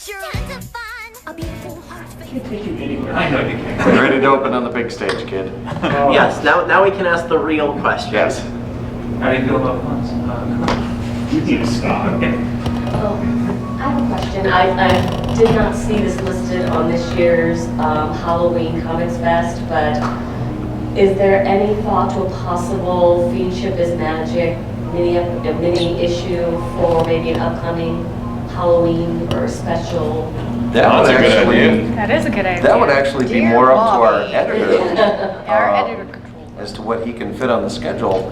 Tons of fun. A beautiful heart Can't take you anywhere. I know you can't. Ready to open on the big stage, kid. Yes, now we can ask the real questions. Yes. How do you feel about puns? You need to stop. Oh, I have a question. I did not see this listed on this year's Halloween Comics Fest, but is there any thought to a possible Fiendship is Magic mini issue for maybe an upcoming Halloween or special? That would actually, That is a good idea. that would actually be Dear more up to our Bobby. editor. Our editor control. As to what he can fit on the schedule.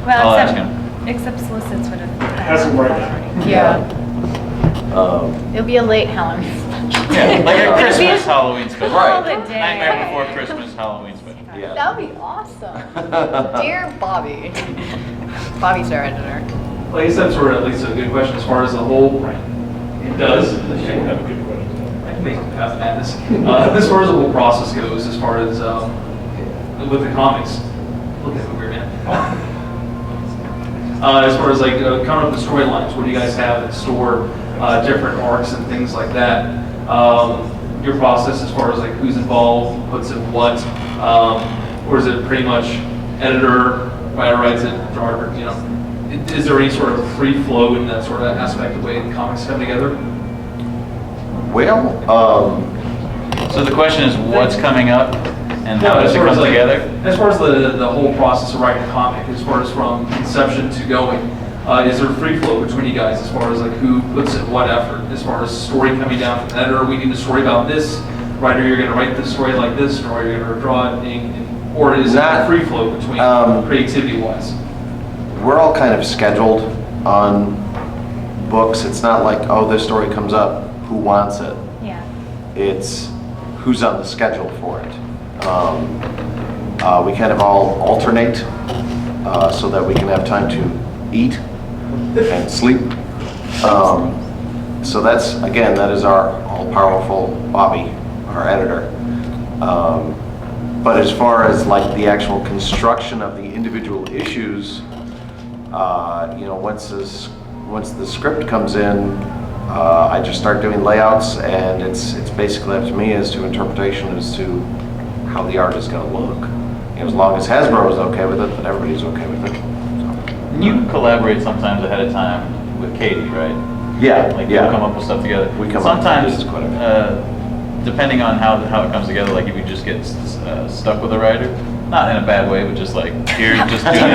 Well, I'll ask except solicits would have. Hasn't worked out. Yeah. Um, It'll be a late Halloween. Yeah, like a It'll be Christmas Halloween special. All the Nightmare day. Before Christmas Halloween special. yeah. That would be awesome. Dear Bobby. Bobby's our editor. Well, I guess that's sort of at least a good question as far as the whole. It does. I have a good question. can make Path of Madness. As far as the whole process goes, as far as with the comics, look at me weird, man. As far as like coming up with storylines, what do you guys have in store? Different arcs and things like that. Your process as far as like who's involved, puts in what, or is it pretty much editor, writer writes it, drawer, you know? Is there any sort of free flow in that sort of aspect of the way the comics come together? Well, So the question is, what's coming up, and how does it as far as, come like, together? As far as the whole process of writing a comic, as far as from conception to going, is there free flow between you guys as far as like who puts in what effort? As far as story coming down from the editor, we need a story about this, writer, you're going to write this story like this, or you're going to draw it, or is it a free flow between creativity-wise? we're all kind of scheduled on books. It's not like, oh, this story comes up, who wants it? Yeah. It's who's on the schedule for it. We kind of all alternate so that we can have time to eat and sleep. So that's, again, that is our all-powerful Bobby, our editor. But as far as like the actual construction of the individual issues, you know, once the script comes in, I just start doing layouts, and it's basically up to me as to interpretation as to how the art is going to look. You know, as long as Hasbro is okay with it, then everybody's okay with it. So. You collaborate sometimes ahead of time with Katie, right? Yeah, Like yeah. you'll come up with stuff together. We come up with sometimes, ideas quite a bit. Depending on how it comes together, like if you just get stuck with a writer, not in a bad way, but just like here, just do this.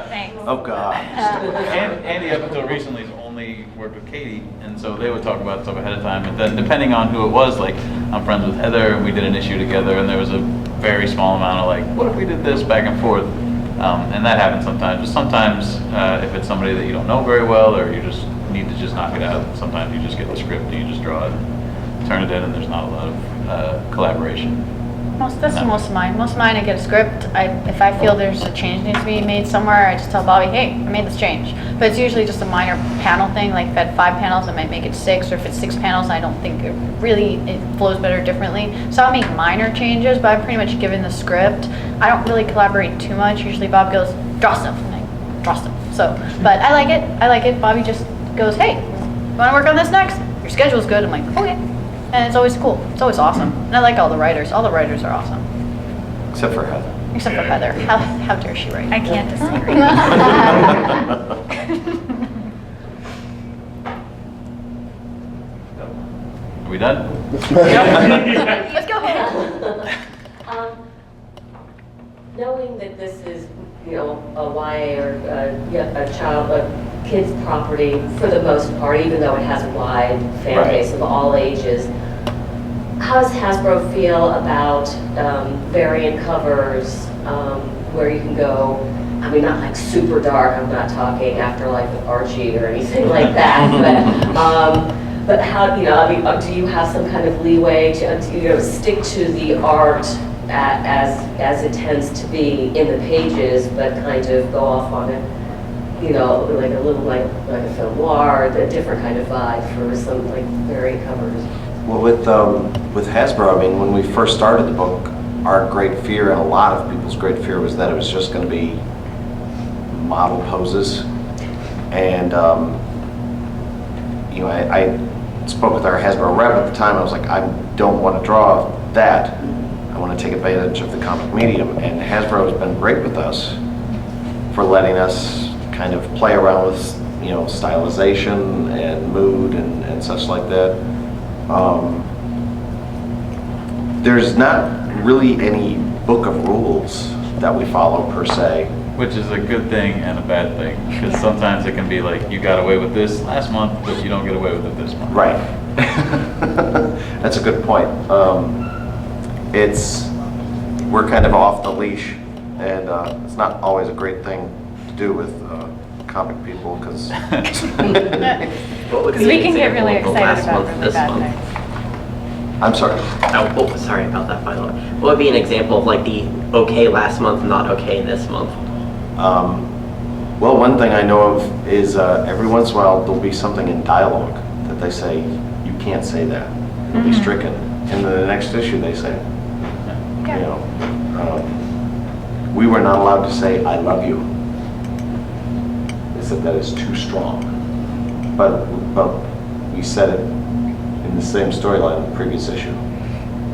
Thanks. Oh God. Andy, up until recently, has only worked with Katie, and so they would talk about stuff ahead of time. And then, depending on who it was, like I'm friends with Heather, and we did an issue together, and there was a very small amount of like, what if we did this back and forth? And that happens sometimes. But sometimes, if it's somebody that you don't know very well, or you just need to just knock it out, sometimes you just get the script and you just draw it, and turn it in, and there's not a lot of collaboration. That's most of mine. Most of mine, I get a script. If I feel there's a change needs to be made somewhere, I just tell Bobby, hey, I made this change. But it's usually just a minor panel thing. Like if I had 5 panels, I might make it 6. Or if it's 6 panels, I don't think it flows better differently. So I'll make minor changes, but I'm pretty much given the script. I don't really collaborate too much. Usually Bob goes, draw stuff. And I draw stuff. So, but I like it. I like it. Bobby just goes, hey, want to work on this next? Your schedule's good. I'm like, okay. And it's always cool. It's always awesome. And I like all the writers. All the writers are awesome. Except for Heather. Except for Heather. How dare she write? I can't disagree. Are we done? Let's go home. Knowing that this is, you know, a YA or a kid's property for the most part, even though it has a wide fan base of all ages, how does Hasbro feel about variant covers where you can go, I mean, not like super dark, I'm not talking Afterlife with Archie or anything like that, but how, you know, I mean, do you have some kind of leeway to, you know, stick to the art as it tends to be in the pages, but kind of go off on it, you know, like a little like a film noir, a different kind of vibe for some like variant covers? Well, with Hasbro, I mean, when we first started the book, our great fear, and a lot of people's great fear, was that it was just going to be model poses. And, you know, I spoke with our Hasbro rep at the time. I was like, I don't want to draw that. I want to take advantage of the comic medium. And Hasbro has been great with us for letting us kind of play around with, you know, stylization and mood and such like that. There's not really any book of rules that we follow per se. Which is a good thing and a bad thing, because sometimes it can be like, you got away with this last month, but you don't get away with it this month. Right. That's a good point. We're kind of off the leash, and it's not always a great thing to do with comic people, because Because we can get really excited about really bad things. I'm sorry. Oh, sorry about that, by the way. What would be an example of like the okay last month, not okay this month? Well, one thing I know of is every once in a while there'll be something in dialogue that they say, you can't say that. It'll be stricken. And the next issue they say, you know, we were not allowed to say, I love you. They said that is too strong. But we said it in the same storyline in the previous issue.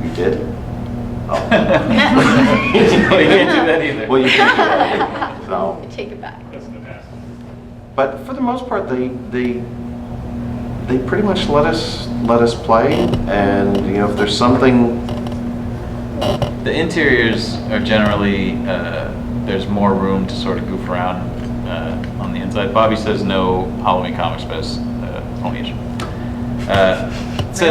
You did? Oh. Well, you can't do that either. Well, you can't do that either. So. Take it back. But for the most part, they pretty much let us play, and you know, if there's something. The interiors are generally, there's more room to sort of goof around on the inside. Bobby says no Halloween Comics Fest only issue. So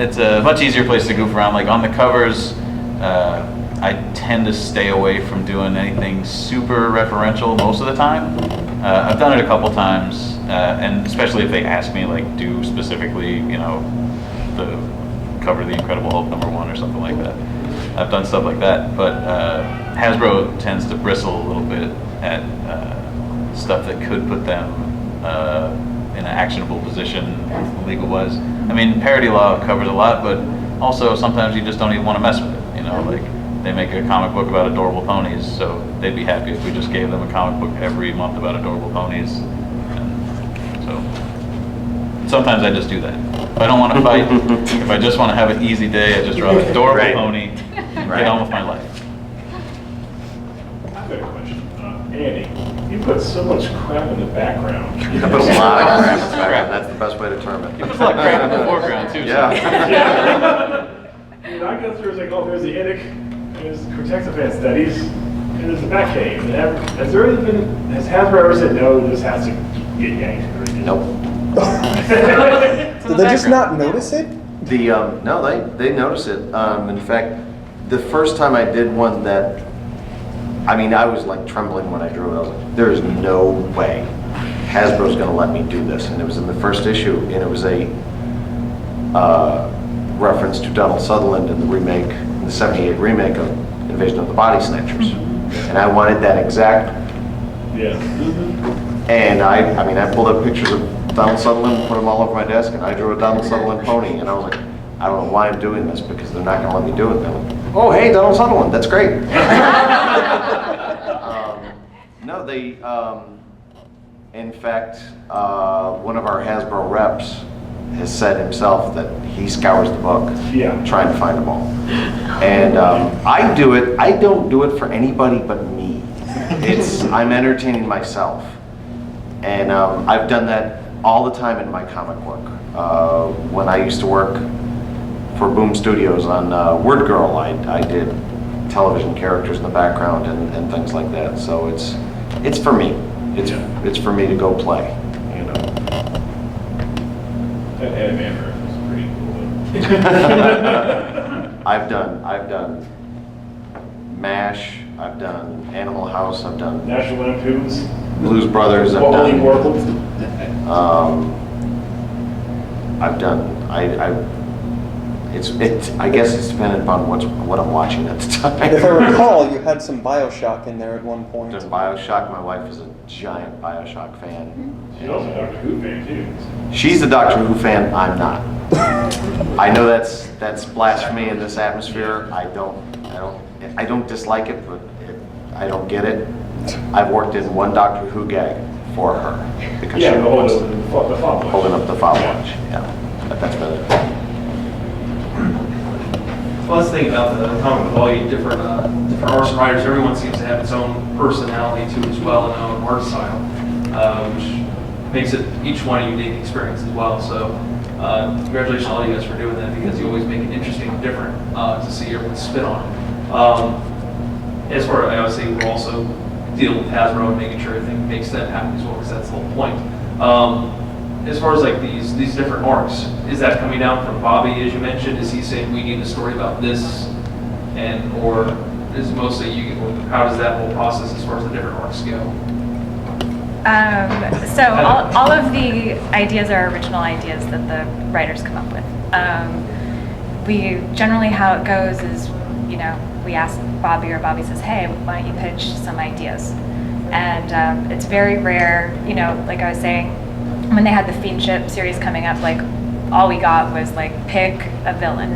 it's a much easier place to goof around. Like on the covers, I tend to stay away from doing anything super referential most of the time. I've done it a couple times, and especially if they ask me, like, do specifically, you know, the cover The Incredible Hulk #1 or something like that. I've done stuff like that, but Hasbro tends to bristle a little bit at stuff that could put them in an actionable position legal-wise. I mean, parody law covers a lot, but also sometimes you just don't even want to mess with it, you know, like they make a comic book about adorable ponies, so they'd be happy if we just gave them a comic book every month about adorable ponies. And so sometimes I just do that. If I don't want to fight, if I just want to have an easy day, I just draw an adorable pony and get on with my life. I've got a question. Andy, you put so much crap in the background. I put a lot of crap in the background. That's the best way to term it. You put a lot of crap in the foreground too. Yeah. I go through, it's like, oh, there's the Idic, there's Cortexiphan Studies, and there's the Batcave. Has Hasbro ever said, no, this has to get yanked? Nope. Did they just not notice it? No, they notice it. In fact, the first time I did one that, I mean, I was like trembling when I drew it. I was like, there's no way Hasbro's going to let me do this. And it was in the first issue, and it was a reference to Donald Sutherland in the remake, in the '78 remake of Invasion of the Body Snatchers. And I wanted that exact. Yeah. And I mean, I pulled up pictures of Donald Sutherland, put them all over my desk, and I drew a Donald Sutherland pony. And I was like, I don't know why I'm doing this, because they're not going to let me do it. They're like, oh, hey, Donald Sutherland, that's great. No, they, in fact, one of our Hasbro reps has said himself that he scours the book, trying to find them all. And I do it. I don't do it for anybody but me. I'm entertaining myself, and I've done that all the time in my comic work. When I used to work for Boom Studios on Word Girl, I did television characters in the background and things like that. So it's for me. It's for me to go play, you know. That Ant-Man is pretty cool. I've done MASH. I've done Animal House. I've done National Lampoon's Blues Brothers. I've Wally done. World. I've done. I guess it's dependent upon what I'm watching at the time. If I recall, you had some BioShock in there at one point. There's BioShock. My wife is a giant BioShock fan. She's also a Doctor Who fan too. She's a Doctor Who fan. I'm not. I know that's blasphemy in this atmosphere. I don't dislike it, but I don't get it. I've worked in one Doctor Who gag for her. Because Yeah, she the wants to fob watch. holding up the fob watch, yeah. But that's been it. Well, let's think about the comic with all you different artists and writers. Everyone seems to have its own personality too as well, and own art style, which makes it each one a unique experience as well. So congratulations to all you guys for doing that, because you always make it interesting and different to see everyone's spin on it. As far as I would say, we're also dealing with Hasbro and making sure everything makes them happy as well, because that's the whole point. As far as like these different arcs, is that coming down from Bobby, as you mentioned? Is he saying we need a story about this, and or is it mostly you? How does that whole process, as far as the different arcs go? So all of the ideas are original ideas that the writers come up with. We generally, how it goes is, you know, we ask Bobby, or Bobby says, hey, why don't you pitch some ideas? And it's very rare, you know, like I was saying, when they had the Fiendship series coming up, like all we got was like pick a villain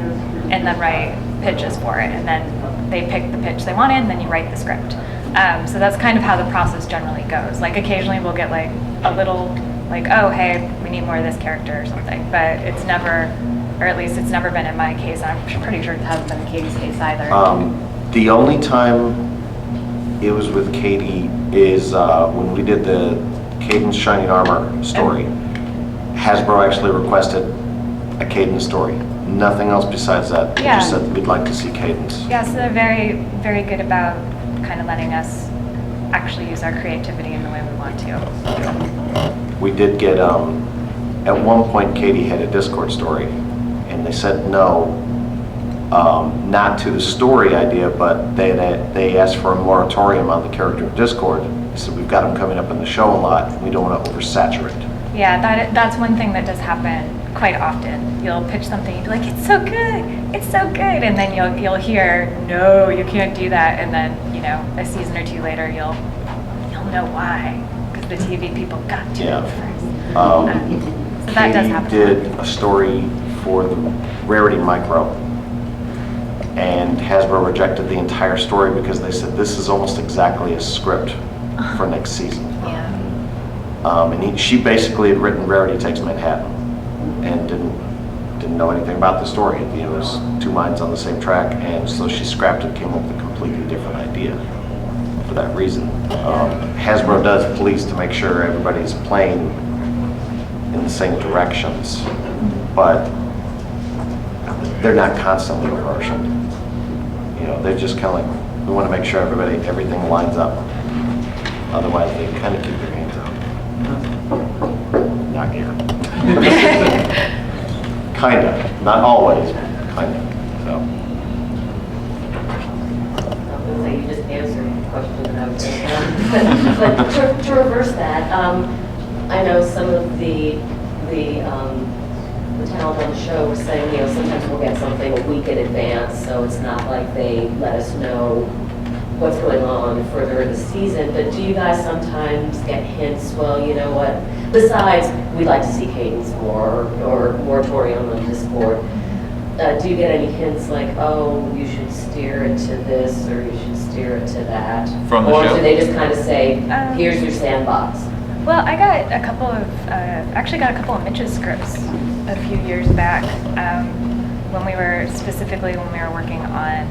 and then write pitches for it, and then they pick the pitch they wanted, and then you write the script. So that's kind of how the process generally goes. Like occasionally we'll get like a little like, oh hey, we need more of this character or something, but it's never, or at least it's never been in my case. I'm pretty sure it hasn't been in Katie's case either. The only time it was with Katie is when we did the Caden's Shining Armor story. Hasbro actually requested a Cadence story. Nothing else besides that. They just said we'd like to see Cadence. Yeah, so they're very, very good about kind of letting us actually use our creativity in the way we want to. Yeah. We did get, at one point Katie had a Discord story, and they said no, not to the story idea, but they asked for a moratorium on the character of Discord. They said we've got him coming up in the show a lot, and we don't want to oversaturate. Yeah, that's one thing that does happen quite often. You'll pitch something, you'll be like, it's so good, it's so good, and then you'll hear, no, you can't do that, and then, you know, a season or two later, you'll know why, because the TV people got to it first. So that does happen. Katie did a story for the Rarity Micro, and Hasbro rejected the entire story because they said this is almost exactly a script for next season. Yeah. And she basically had written Rarity Takes Manhattan and didn't know anything about the story. It was two minds on the same track, and so she scrapped it, came up with a completely different idea for that reason. Hasbro does police to make sure everybody's playing in the same directions, but they're not constantly commercial. You know, they're just kind of like, we want to make sure everything lines up. Otherwise, they kind of keep their hands out. Not here. Kinda, not always, kinda. So. You just answered the question that I was going to ask. But to reverse that, I know some of the talent on the show were saying, you know, sometimes we'll get something a week in advance, so it's not like they let us know what's going on further in the season. But do you guys sometimes get hints, well, you know what, besides we'd like to see Cadence more, or moratorium on Discord, do you get any hints like, oh, you should steer it to this, or you should steer it to that? From the or show? do they just kind of say, here's your sandbox? Well, I got a couple of, actually got a couple of Mitch's scripts a few years back, when we were working on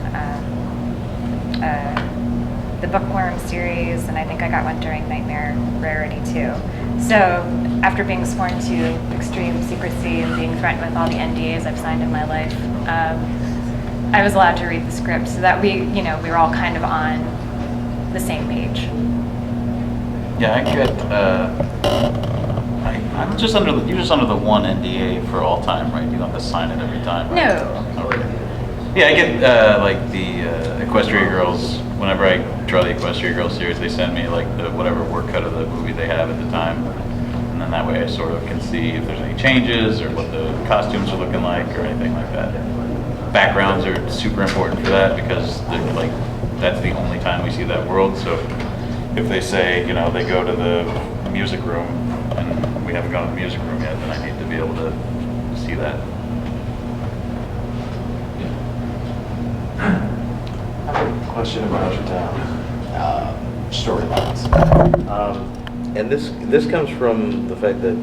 the Bookworm series, and I think I got one during Nightmare Rarity too. So after being sworn to extreme secrecy and being threatened with all the NDAs I've signed in my life, I was allowed to read the script, so that we were all kind of on the same page. Yeah, I get. I'm just under the. You're just under the one NDA for all time, right? You don't have to sign it every time. Right? No. Okay. Yeah, I get like the Equestria Girls. Whenever I draw the Equestria Girls series, they send me like the whatever work cut of the movie they have at the time, and then that way I sort of can see if there's any changes or what the costumes are looking like or anything like that. Backgrounds are super important for that because they're like that's the only time we see that world. So if they say, you know, they go to the music room and we haven't gone to the music room yet, then I need to be able to see that. Question about storylines. And this comes from the fact that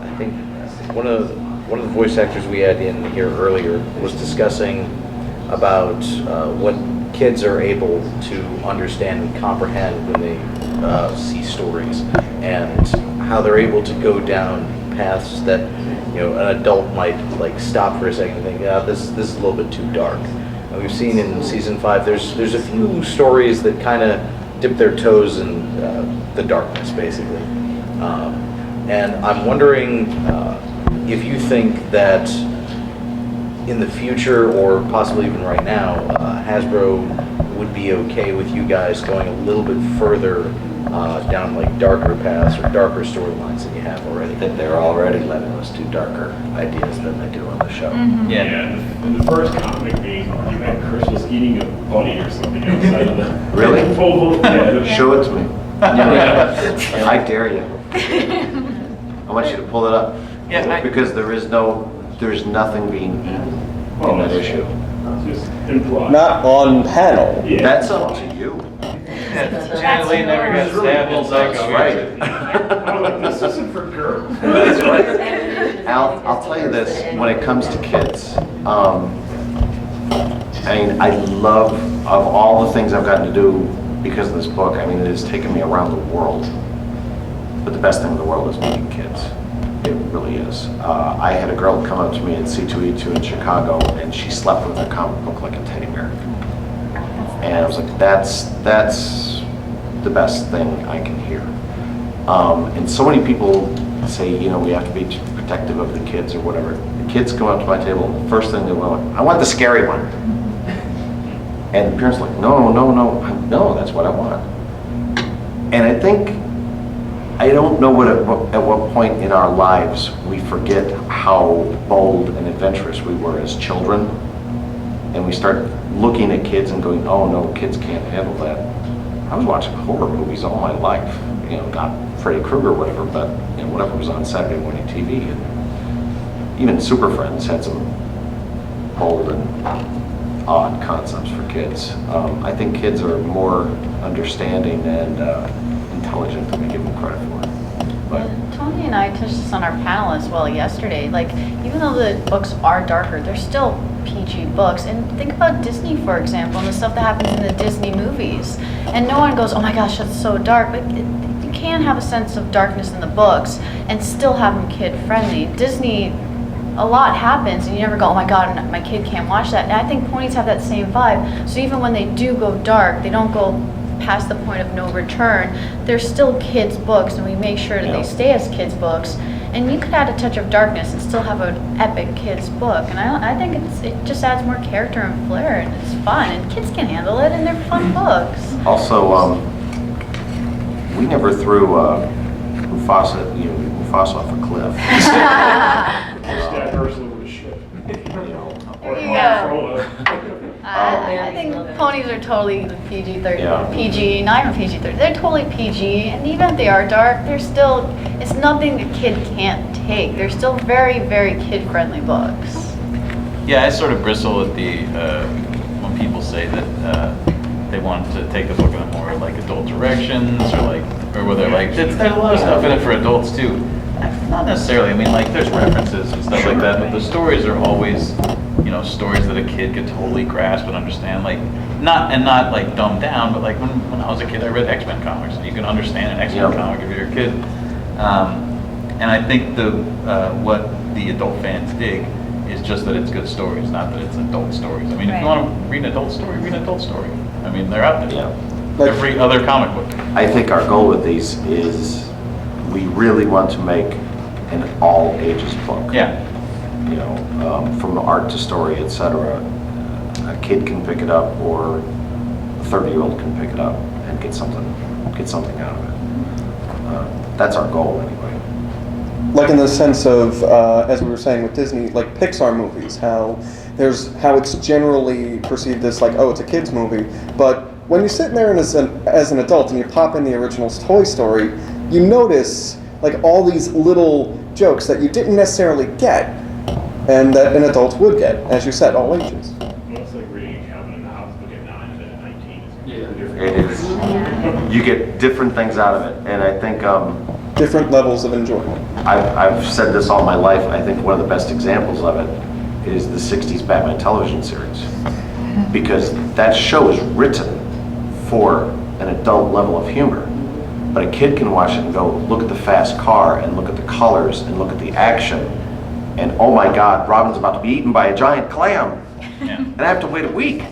I think one of the voice actors we had in here earlier was discussing about what kids are able to understand and comprehend when they see stories, and how they're able to go down paths that an adult might like stop for a second and think, this is a little bit too dark. And we've seen in season 5 there's a few stories that kind of dip their toes in the darkness, basically. And I'm wondering if you think that in the future, or possibly even right now, Hasbro would be okay with you guys going a little bit further down like darker paths or darker storylines than you have already. I think they're already letting us do darker ideas than they do on the show. Yeah, in the first comic, you had Chris was eating a bunny or something outside of the... Really? Yeah. Show it to me. I dare you. I want you to pull it up. Yeah, because there's nothing being eaten in that issue. Just implied. Not on panel. Yeah. That's up to you. Janet Leigh never got stabbed in psycho. Right. I'm like, this isn't for girls. That's right. Al, I'll tell you this, when it comes to kids, I love, of all the things I've gotten to do because of this book, it has taken me around the world. But the best thing in the world is meeting kids. It really is. I had a girl come up to me at C2E2 in Chicago, and she slept with a comic book like a teddy bear. And I was like, that's the best thing I can hear. And so many people say, we have to be protective of the kids or whatever. The kids come up to my table, and the first thing they want, I want the scary one. And the parents are like, no, that's what I want. And I don't know at what point in our lives we forget how bold and adventurous we were as children, and we start looking at kids and going, oh no, kids can't handle that. I was watching horror movies all my life, not Freddy Krueger or whatever, but whatever was on Saturday morning TV. And even Super Friends had some bold and odd concepts for kids. I think kids are more understanding and intelligent than we give them credit for. But Tony and I touched this on our panel as well yesterday. Like, even though the books are darker, they're still PG books. And think about Disney, for example, and the stuff that happens in the Disney movies. And no one goes, oh my gosh, that's so dark. But you can have a sense of darkness in the books and still have them kid-friendly. Disney, a lot happens, and you never go, oh my god, my kid can't watch that. And I think ponies have that same vibe. So even when they do go dark, they don't go past the point of no return. They're still kids' books, and we make sure that they stay as kids' books. And you could add a touch of darkness and still have an epic kids' book. And I think it just adds more character and flair, and it's fun, and kids can handle it, and they're fun books. also, we never threw Mufasa off a cliff. That person with a ship. There you go. I think ponies are totally PG-13, Yeah. PG, not even PG-13. They're totally PG, and even if they are dark, they're still, it's nothing a kid can't take. They're still very, very kid-friendly books. Yeah, I sort of bristle at the when people say that they want to take the book in a more like adult directions, or where they're like, there's a lot of stuff in it for adults too. Not necessarily. I mean, like there's references and stuff like that, but the stories are always, stories that a kid could totally grasp and understand. Like not like dumbed down, but like when I was a kid, I read X-Men comics, and you can understand an X-Men comic if you're a kid. And I think what the adult fans dig is just that it's good stories, not that it's adult stories. I mean, if you want to read an adult story, read an adult story. I mean, they're out there. Yeah. Every other comic book. I think our goal with these is we really want to make an all ages book. Yeah. From art to story, etc. A kid can pick it up, or a 30-year-old can pick it up and get something out of it. That's our goal anyway. Like in the sense of, as we were saying with Disney, like Pixar movies, how it's generally perceived as like, oh, it's a kid's movie, but when you sit there as an adult and you pop in the original Toy Story, you notice like all these little jokes that you didn't necessarily get, and that an adult would get, as you said, all ages. Well, it's like reading a Calvin and Hobbes book at 9 and then at 19 is It is. you get different things out of it. And I think Different levels of enjoyment. I've said this all my life. I think one of the best examples of it is the 60s Batman television series. Because that show is written for an adult level of humor. But a kid can watch it and go, look at the fast car, and look at the colors, and look at the action, and oh my God, Robin's about to be eaten by a giant clam, and I have to wait a week.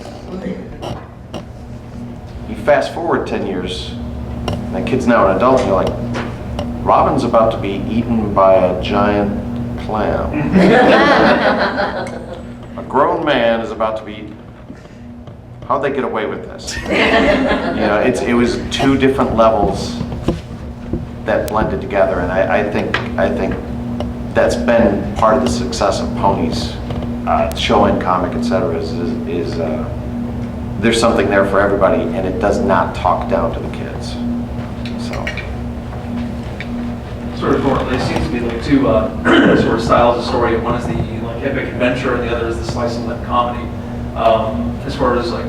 You fast forward 10 years, and that kid's now an adult, and you're like, Robin's about to be eaten by a giant clam. A grown man is about to be eaten. How'd they get away with this? It was two different levels that blended together, and I think that's been part of the success of Ponies, show and comic, etc. Is there's something there for everybody, and it does not talk down to the kids. So. Sort of, there seems to be like two sort of styles of story. One is the like epic adventure, and the other is the slice of life comedy. As far as like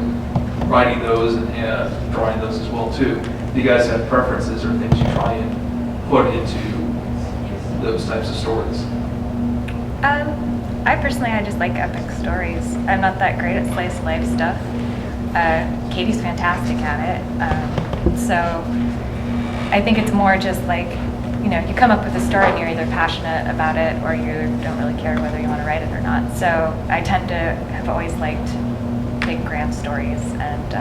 writing those and drawing those as well too, do you guys have preferences or things you try and put into those types of stories? I just like epic stories. I'm not that great at slice of life stuff. Katie's fantastic at it. So I think it's more just like, you come up with a story and you're either passionate about it or you don't really care whether you want to write it or not. So I tend to have always liked big grand stories, and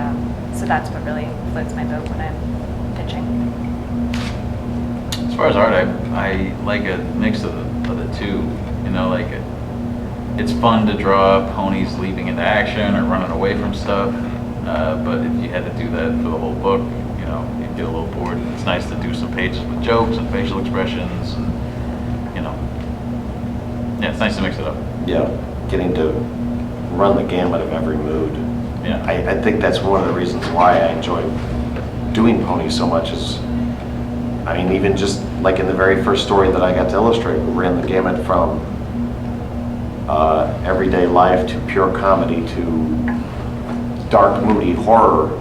so that's what really floats my boat when I'm pitching. As far as art, I like a mix of the two. It's fun to draw ponies leaping into action or running away from stuff, but if you had to do that for the whole book, you'd get a little bored. It's nice to do some pages with jokes and facial expressions, and it's nice to mix it up. Yeah, getting to run the gamut of every mood. Yeah, I think that's one of the reasons why I enjoy doing Ponies so much is, even just like in the very first story that I got to illustrate, we ran the gamut from everyday life to pure comedy to dark, moody horror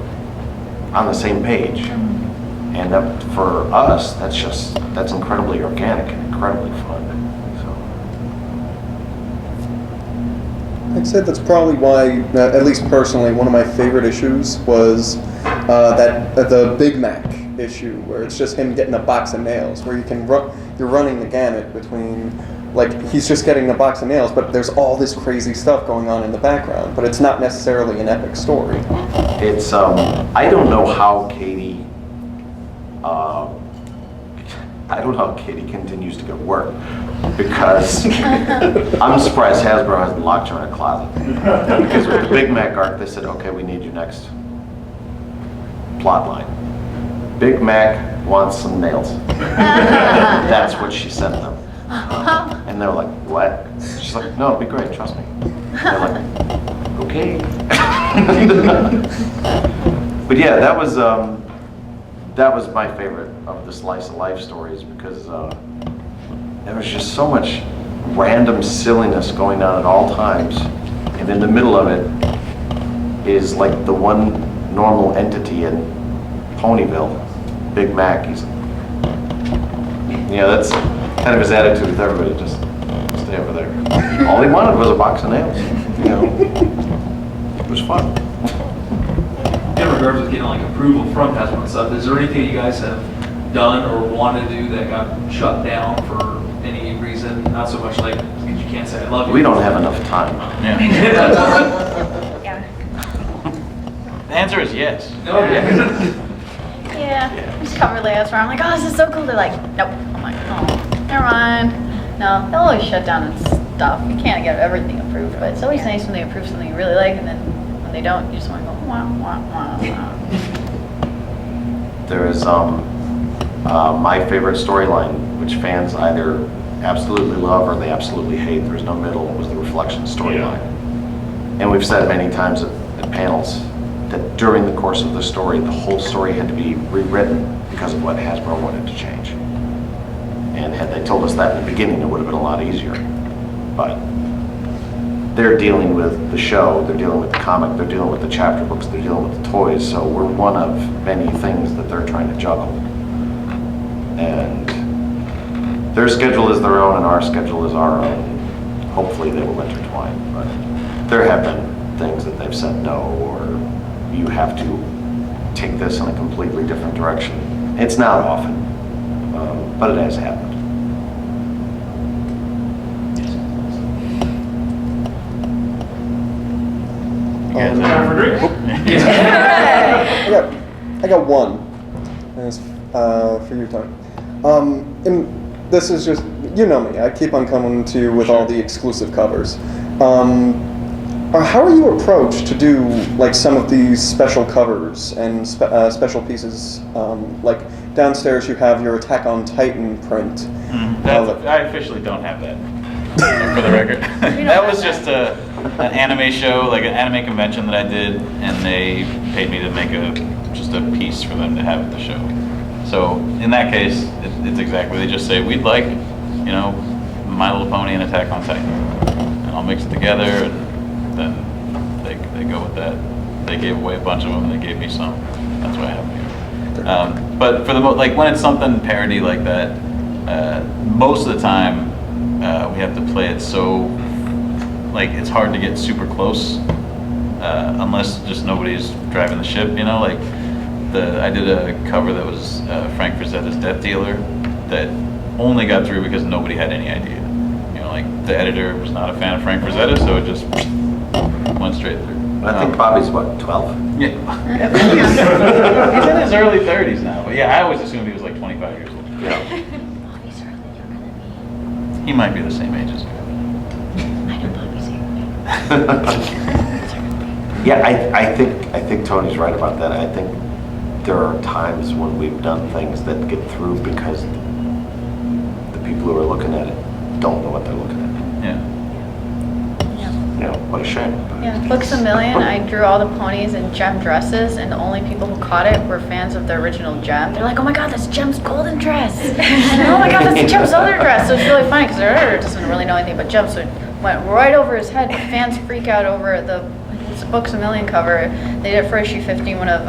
on the same page. And that, for us, that's incredibly organic and incredibly fun. I'd say that's probably why, at least personally, one of my favorite issues was the Big Mac issue, where it's just him getting a box of nails, where you're running the gamut between, like, he's just getting a box of nails, but there's all this crazy stuff going on in the background, but it's not necessarily an epic story. It's I don't know how Katie continues to get work, because I'm surprised Hasbro hasn't locked her in a closet. Because with the Big Mac arc, they said, okay, we need your next plot line. Big Mac wants some nails. That's what she sent them. And they're like, what? She's like, no, it'll be great, trust me. And they're like, okay. But yeah, that was my favorite of the slice of life stories, because there was just so much random silliness going on at all times, and in the middle of it is like the one normal entity in Ponyville, Big Mac. That's kind of his attitude with everybody, just stay over there. All he wanted was a box of nails. It was fun. In regards to getting like approval from Hasbro and stuff, is there anything you guys have done or want to do that got shut down for any reason? Not so much like because you can't say I love you. We don't have enough time. Yeah. Yeah. The answer is yes. No, Yeah. Just cover layouts where I'm like, oh, this is so cool. They're like, nope. I'm like, oh, never mind. No, they'll always shut down and stuff. You can't get everything approved, but it's always nice when they approve something you really like, and then when they don't, you just want to go, wah, wah, wah, wah. There is my favorite storyline, which fans either absolutely love or they absolutely hate. There's no middle. Was the Reflection storyline, and we've said many times at panels that during the course of the story, the whole story had to be rewritten because of what Hasbro wanted to change. And had they told us that in the beginning, it would have been a lot easier. But they're dealing with the show, they're dealing with the comic, they're dealing with the chapter books, they're dealing with the toys, so we're one of many things that they're trying to juggle. And their schedule is their own and our schedule is our own. Hopefully they will intertwine, but there have been things that they've said no, or you have to take this in a completely different direction. It's not often, but it has happened. Time for drinks. I got one. And it's for you, Tony. And this is just, you know me, I keep on coming to you with all the exclusive covers. How are you approached to do like some of these special covers and special pieces? Like downstairs you have your Attack on Titan print. I officially don't have that, for the record. That was just an anime show, like an anime convention that I did, and they paid me to make just a piece for them to have at the show. So in that case, it's exactly, they just say, we'd like, My Little Pony and Attack on Titan. And I'll mix it together, and then they go with that. They gave away a bunch of them, and they gave me some. That's why I have them here. But for like when it's something parody like that, most of the time we have to play it so, like it's hard to get super close unless just nobody's driving the ship, like I did a cover that was Frank Frazetta's Death Dealer that only got through because nobody had any idea. Like the editor was not a fan of Frank Frazetta, so it just went straight through. I think Bobby's what, 12? Yeah. He's in his early 30s now. But yeah, I always assumed he was like 25 years old. Yeah. He might be the same age as you. Yeah, I think Tony's right about that. I think there are times when we've done things that get through because the people who are looking at it don't know what they're looking at. Yeah. What a shame. Yeah, Books A Million, I drew all the ponies in gem dresses, and the only people who caught it were fans of the original Gem. They're like, oh my god, that's Gem's golden dress! And oh my god, that's Gem's other dress! So it's really funny, because their editor doesn't really know anything about Gem, so it went right over his head. Fans freak out over it's a Books A Million cover. They did it for issue 50, one of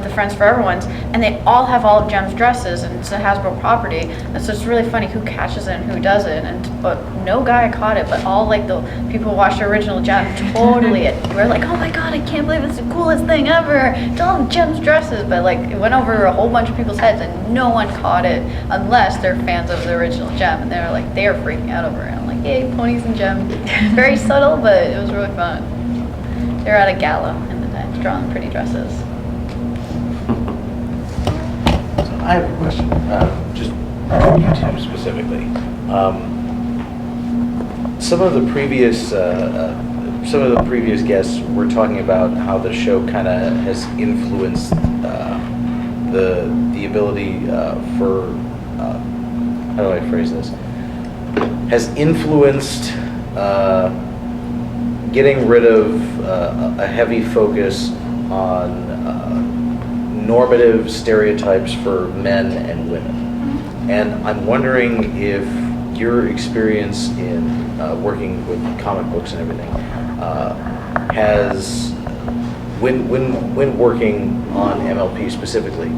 the Friends Forever ones, and they all have all of Gem's dresses, and it's a Hasbro property, and so it's really funny who catches it and who doesn't, but no guy caught it, but all like the people who watched the original Gem totally we're like, oh my god, I can't believe it's the coolest thing ever, it's all Gem's dresses, but like it went over a whole bunch of people's heads and no one caught it unless they're fans of the original Gem, and they're freaking out over it. I'm like, yay, ponies and Gem. Very subtle, but it was really fun. They're at a gala in the day drawing pretty dresses. I have a question, just you two specifically. Some of the previous guests were talking about how the show kind of has influenced the ability for how do I phrase this? Has influenced getting rid of a heavy focus on normative stereotypes for men and women. And I'm wondering if your experience in working with comic books and everything has, when working on MLP specifically,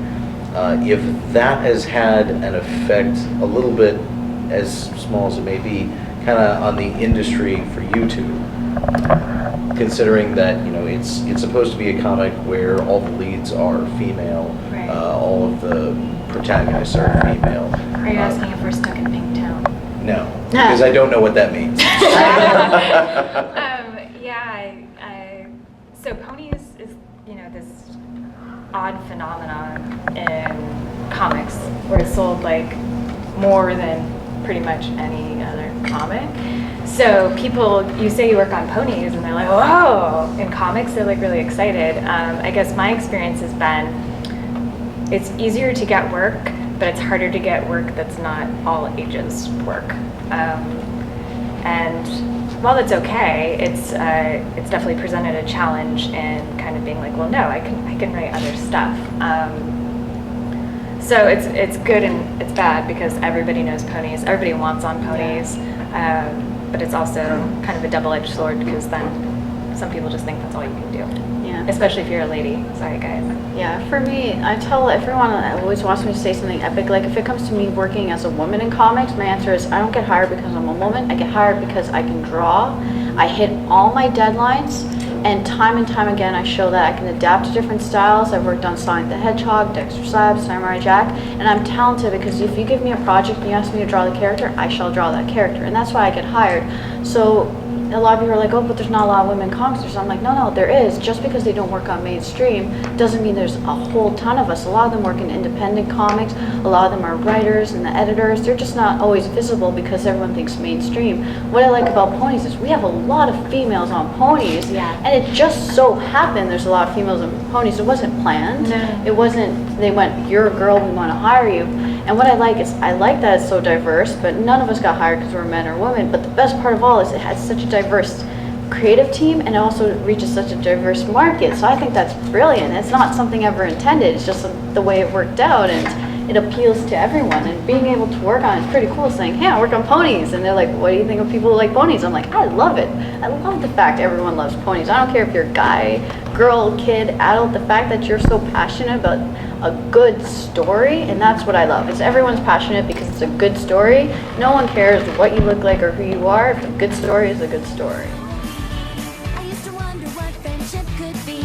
if that has had an effect a little bit, as small as it may be, kind of on the industry for you two. Considering that it's supposed to be a comic where all the leads are female, right. All of the protagonists are female. Are you asking if we're stuck in Pinktown? No, because I don't know what that means. So ponies is this odd phenomenon in comics where it's sold like more than pretty much any other comic. So you say you work on ponies and they're like, whoa! In comics, they're like really excited. I guess my experience has been, it's easier to get work, but it's harder to get work that's not all ages work. And while that's okay, it's definitely presented a challenge in kind of being like, well, no, I can write other stuff. So it's good and it's bad because everybody knows ponies, everybody wants on ponies. but it's also kind of a double-edged sword because then some people just think that's all you can do. Yeah. Especially if you're a lady. Sorry, guys. Yeah, for me, I tell everyone that always wants me to say something epic. Like, if it comes to me working as a woman in comics, my answer is I don't get hired because I'm a woman. I get hired because I can draw. I hit all my deadlines, and time again, I show that I can adapt to different styles. I've worked on Sonic the Hedgehog, Dexter Slab, Samurai Jack, and I'm talented because if you give me a project and you ask me to draw the character, I shall draw that character, and that's why I get hired. So a lot of people are like, oh, but there's not a lot of women comics. So I'm like, no, there is. Just because they don't work on mainstream doesn't mean there's a whole ton of us. A lot of them work in independent comics. A lot of them are writers and the editors. They're just not always visible because everyone thinks mainstream. What I like about ponies is we have a lot of females on ponies. Yeah. And it just so happened there's a lot of females on ponies. It wasn't planned. No. It wasn't, they went, you're a girl, we want to hire you. And what I like is, I like that it's so diverse, but none of us got hired because we're men or women. But the best part of all is it has such a diverse creative team, and it also reaches such a diverse market. So I think that's brilliant. It's not something ever intended. It's just the way it worked out, and it appeals to everyone. And being able to work on it is pretty cool. Saying, hey, I work on ponies, and they're like, what do you think of people who like ponies? I'm like, I love it. I love the fact everyone loves ponies. I don't care if you're a guy, girl, kid, adult. The fact that you're so passionate about a good story, and that's what I love. It's everyone's passionate because it's a good story. No one cares what you look like or who you are. If a good story is a good story. I used to wonder what friendship could be,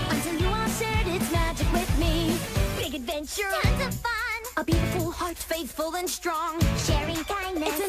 until you all shared its magic with me. Big adventure, tons of fun, a beautiful heart, faithful and strong, sharing kindness.